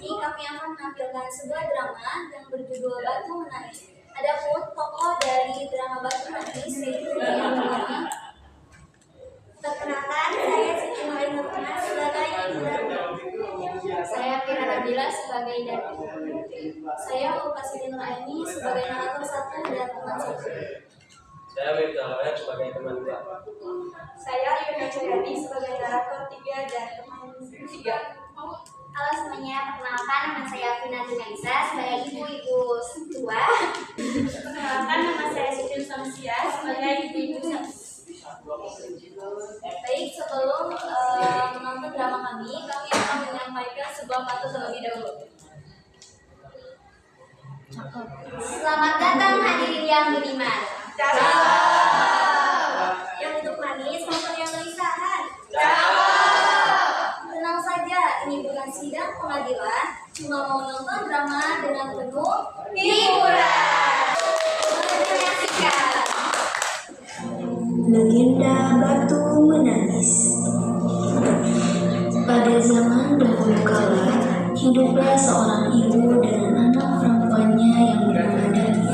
ini kami akan menampilkan sebuah drama yang berjudul Batu Menangis. Adapun tokoh dari drama Batu Menangis yaitu yang pertama. Perkenalkan, saya Siti Nurina sebagai Ibu Darmi. Saya Fira Nabila sebagai Darmi. Saya Ulfa Siti Nuraini sebagai narator 1 dan teman 1. Saya Mirza Lawyer sebagai teman 2. Saya Yuna Cahyadi sebagai narator 3 dan teman 3. Halo semuanya, perkenalkan nama saya Vina Dunaisa sebagai ibu-ibu 2. Perkenalkan nama saya Siti Samsia sebagai ibu-ibu 1. Baik, sebelum menonton drama kami akan menyampaikan sebuah patut terlebih dahulu. Selamat datang hadirin yang budiman. Yang untuk manis maupun yang gelisahan. Tenang saja, ini bukan sidang pengadilan, cuma mau nonton drama dengan penuh hiburan. Menyaksikan Legenda Batu Menangis. Pada zaman dahulu kala, hiduplah seorang ibu dan anak perempuannya yang bernama Darmi.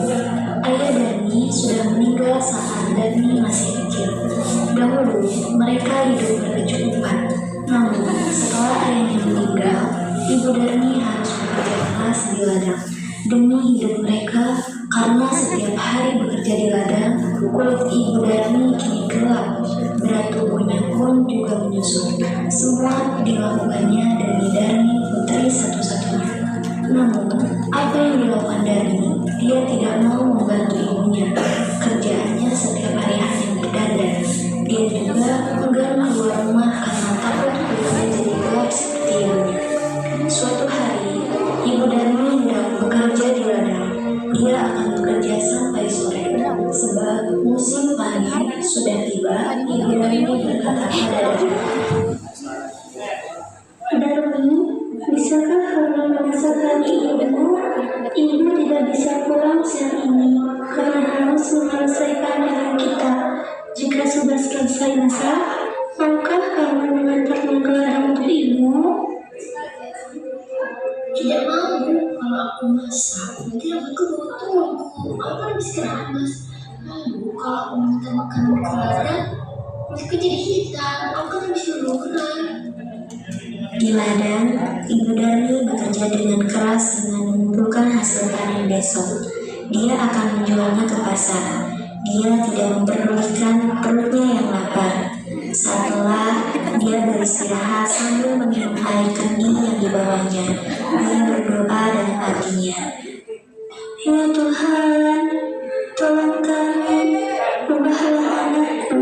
Ayah Darmi sudah meninggal saat Darmi masih kecil. Dahulu mereka hidup berkecukupan. Namun setelah ayahnya meninggal, ibu Darmi harus bekerja keras di ladang demi hidup mereka, karena setiap hari bekerja di ladang, kulit ibu Darmi kini gelap, berat tubuhnya pun juga menyusut. Semua dilakukannya demi Darmi, putri satu-satunya. Namun, apa yang dilakukan Darmi? Dia tidak mau membantu ibunya. Kerjaannya setiap hari hanya berdandan. Dia juga enggan keluar rumah karena takut kulitnya jadi gelap seperti ibunya. Suatu hari, ibu Darmi hendak bekerja di ladang. Dia akan bekerja sampai sore. Sebab musim panen sudah tiba, ibu Darmi berkata pada Darmi, bisakah kamu memisahkan ibumu? Ibu tidak bisa pulang siang ini karena harus menyelesaikan anak kita. Jika sudah selesai masak, maukah kamu mengantarnya ke ladang untuk ibu? Tidak mau. Kalau aku masak, nanti aku bawa tunggu. Aku kan istirahat, Mas. Lalu kalau aku minta makan ke ladang, mulutku jadi hitam. Aku kan habis liburan. Di ladang, ibu Darmi bekerja dengan keras dengan mengumpulkan hasil panen besok. Dia akan menjualnya ke pasar. Dia tidak memperdulikan perutnya yang lapar. Setelah dia beristirahat sambil meminum air kendi yang dibawanya, dia berdoa dalam hatinya. Ya Tuhan, tolong kami, ubahlah anakku,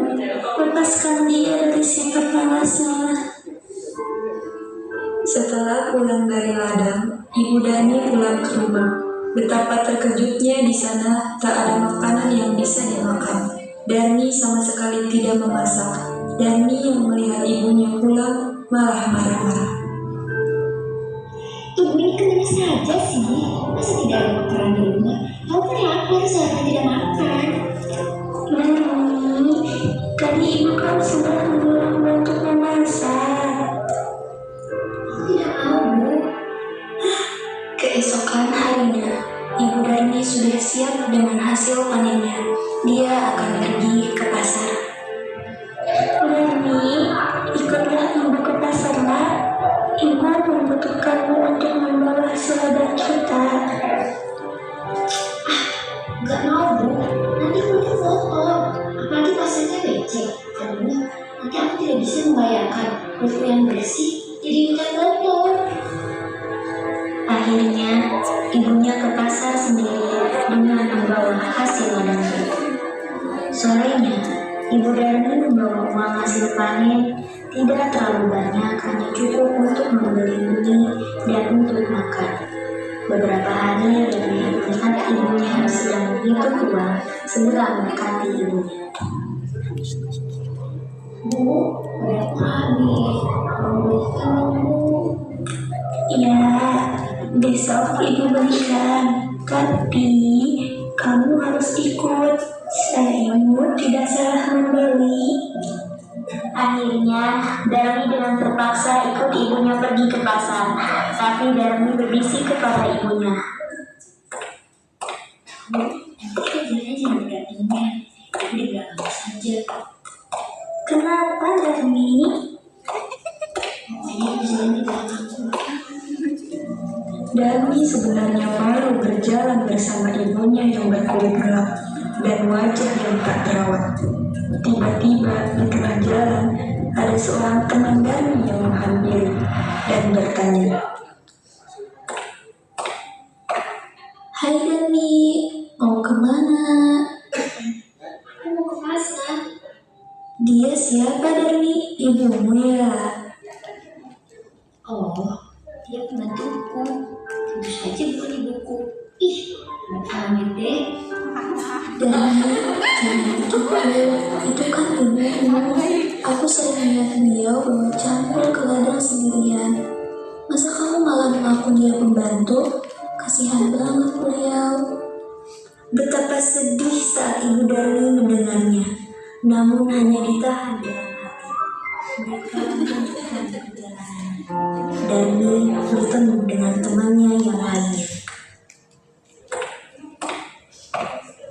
lepaskan dia dari sifat malasnya. Setelah pulang dari ladang, ibu Darmi pulang ke rumah. Betapa terkejutnya di sana, tak ada makanan yang bisa dimakan. Darmi sama sekali tidak memasak. Darmi yang melihat ibunya pulang malah marah-marah. Ibu ini kemana saja sih? Masa tidak ada makanan di rumah? Aku kan lapar seharusnya tidak makan. Darmi, tadi ibu kan sudah menyuruh untuk memasak. Tidak mau, Bu. Keesokan harinya, ibu Darmi sudah siap dengan hasil panennya. Dia akan pergi ke pasar. Darmi, ikutlah ibu ke pasar, Nak. Ibu membutuhkanmu untuk membawa hasil ladang kita. Gak mau, Bu. Nanti kulit kotor. Apalagi pasarnya becek. Karena nanti aku tidak bisa membayangkan kulit yang bersih jadi hutan kotor. Akhirnya, ibunya ke pasar sendiri dengan membawa hasil ladangnya. Sorenya, ibu Darmi membawa uang hasil panen tidak terlalu banyak, hanya cukup untuk membeli mie dan untuk makan. Beberapa hari Darmi melihat ibunya sedang menghitung uang segera mendekati ibunya. Bu, berapa habis? Kamu belikan, Bu? Ya, besok ibu belikan. Tapi kamu harus ikut. Saya ibu tidak salah membeli. Akhirnya, Darmi dengan terpaksa ikut ibunya pergi ke pasar. Tapi Darmi berbisik kepada ibunya. Di belakang saja. Kenapa Darmi? Darmi sebenarnya malu berjalan bersama ibunya yang berkulit gelap dan wajah yang tak terawat. Tiba-tiba di tengah jalan ada seorang teman Darmi yang menghampiri dan bertanya, "Hai Darmi, mau kemana?" Mau ke pasar. "Dia siapa Darmi? Ibumu ya?" Oh, dia pembantuku. Tentu saja bukan ibuku. Ih, amit deh. "Darmi, jangan begitu. Itu kan ibumu. Aku sering lihat beliau bawa cangkul ke ladang sendirian. Masa kamu malah mengaku dia pembantu? Kasihan banget beliau." Betapa sedih saat ibu Darmi mendengarnya, namun hanya ditahan dalam hati. Mereka melanjutkan perjalanan. Darmi bertemu dengan temannya yang lainnya.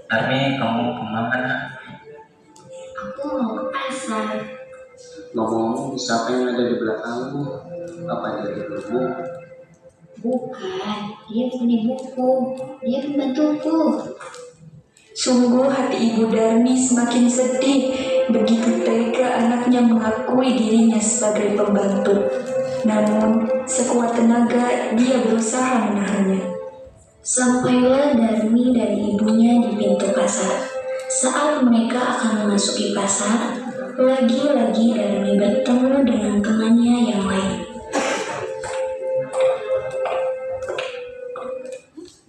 Darmi, kamu kemana? Aku mau ke pasar. Ngomong-ngomong, siapa yang ada di belakangmu? Apa dia ibumu? Bukan, dia bukan ibuku. Dia pembantuku. Sungguh hati ibu Darmi semakin sedih. Begitu tega anaknya mengakui dirinya sebagai pembantu. Namun sekuat tenaga dia berusaha menahannya. Sampailah Darmi dan ibunya di pintu pasar. Saat mereka akan memasuki pasar, lagi-lagi Darmi bertemu dengan temannya yang lain.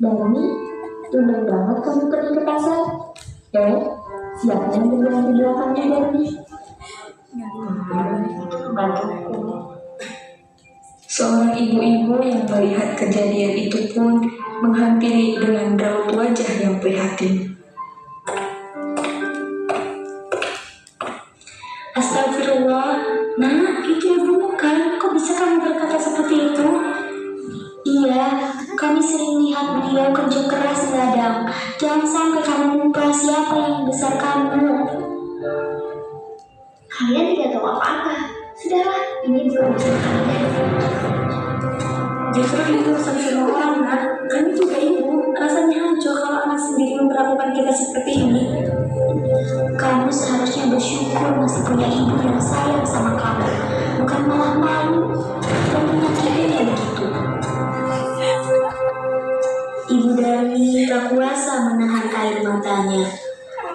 "Darmi, tumben banget kamu pergi ke pasar. Siapa yang berjalan di belakangnya Darmi?" "Pembantuku." Seorang ibu-ibu yang melihat kejadian itu pun menghampiri dengan raut wajah yang prihatin. "Astagfirullah, Nak, itu ibumu kan? Kok bisa kamu berkata seperti itu?" "Iya, kami sering lihat beliau kerja keras di ladang. Jangan sampai kamu lupa siapa yang membesar kamu." Kalian tidak tahu apa-apa. Sudahlah, ini bukan urusan kalian. "Justru itu urusan semua orang, Nak. Kami juga ibu. Rasanya hancur kalau anak sendiri memperlakukan kita seperti ini." "Kamu seharusnya bersyukur masih punya ibu yang sayang sama kamu, bukan malah malu dan menyakitinya begitu." Ibu Darmi tak kuasa menahan air matanya,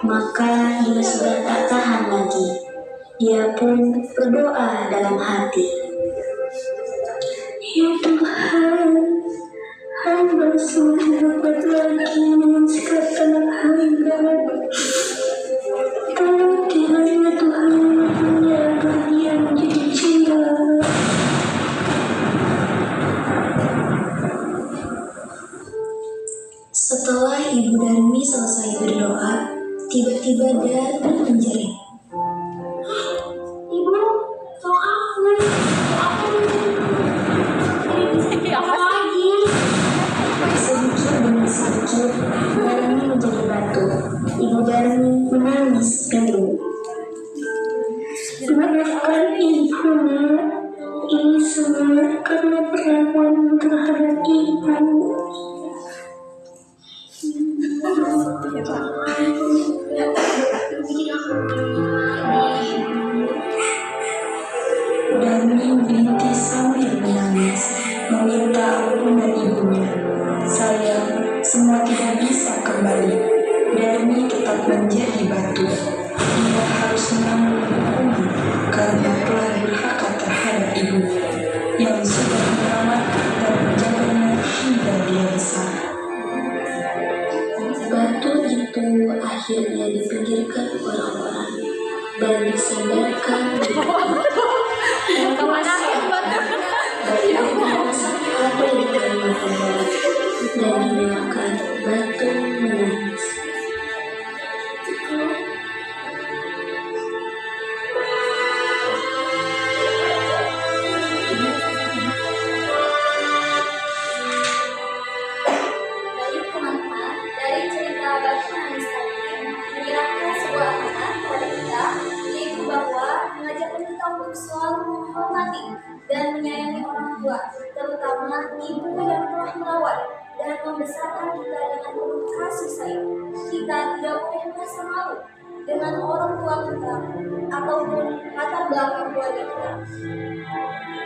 maka dia sudah tak tahan lagi. Dia pun berdoa dalam hati, "Ya Tuhan, hamba sudah dapat lagi dengan sikap anak hamba. Tolong kiranya Tuhan punya agar dia menjadi ceria." Setelah ibu Darmi selesai berdoa, tiba-tiba Darmi menjerit, Ibu, tolong aku. Apa lagi? Sedikit demi sedikit, Darmi menjadi batu. Ibu Darmi menangis pilu. "Maafkan ibu, ini semua karena perlakuan terhadap ibu." Darmi merintis sambil menangis, meminta ampun dari ibunya. Sayang, semua tidak bisa kembali. Darmi tetap menjadi batu. Dia harus menanggung hukuman karena telah durhaka terhadap ibunya yang sudah merawat dan menjaganya hingga dia besar. Batu itu akhirnya dipinggirkan orang-orang dan disandarkan di ada di Kalimantan Barat dan dinamakan Batu Menangis. merawat dan membesarkan kita dengan penuh kasih sayang. Kita tidak boleh merasa malu dengan orang tua kita ataupun latar belakang keluarga kita,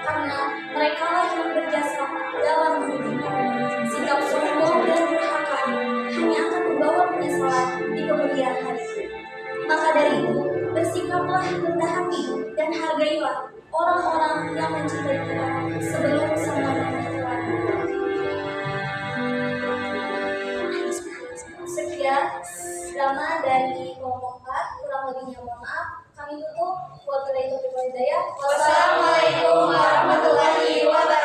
karena mereka lah yang berjasa dalam mendidik kami. Sikap sombong dan durhaka hanya akan membawa penyesalan di kemudian hari. Maka dari itu, bersikaplah rendah hati dan hargailah orang-orang yang mencintai kita sebelum semuanya terlambat. Sekian drama dari kelompok 4, kurang lebihnya mohon maaf. Kami tutup. Wassalamualaikum warahmatullahi wabarakatuh.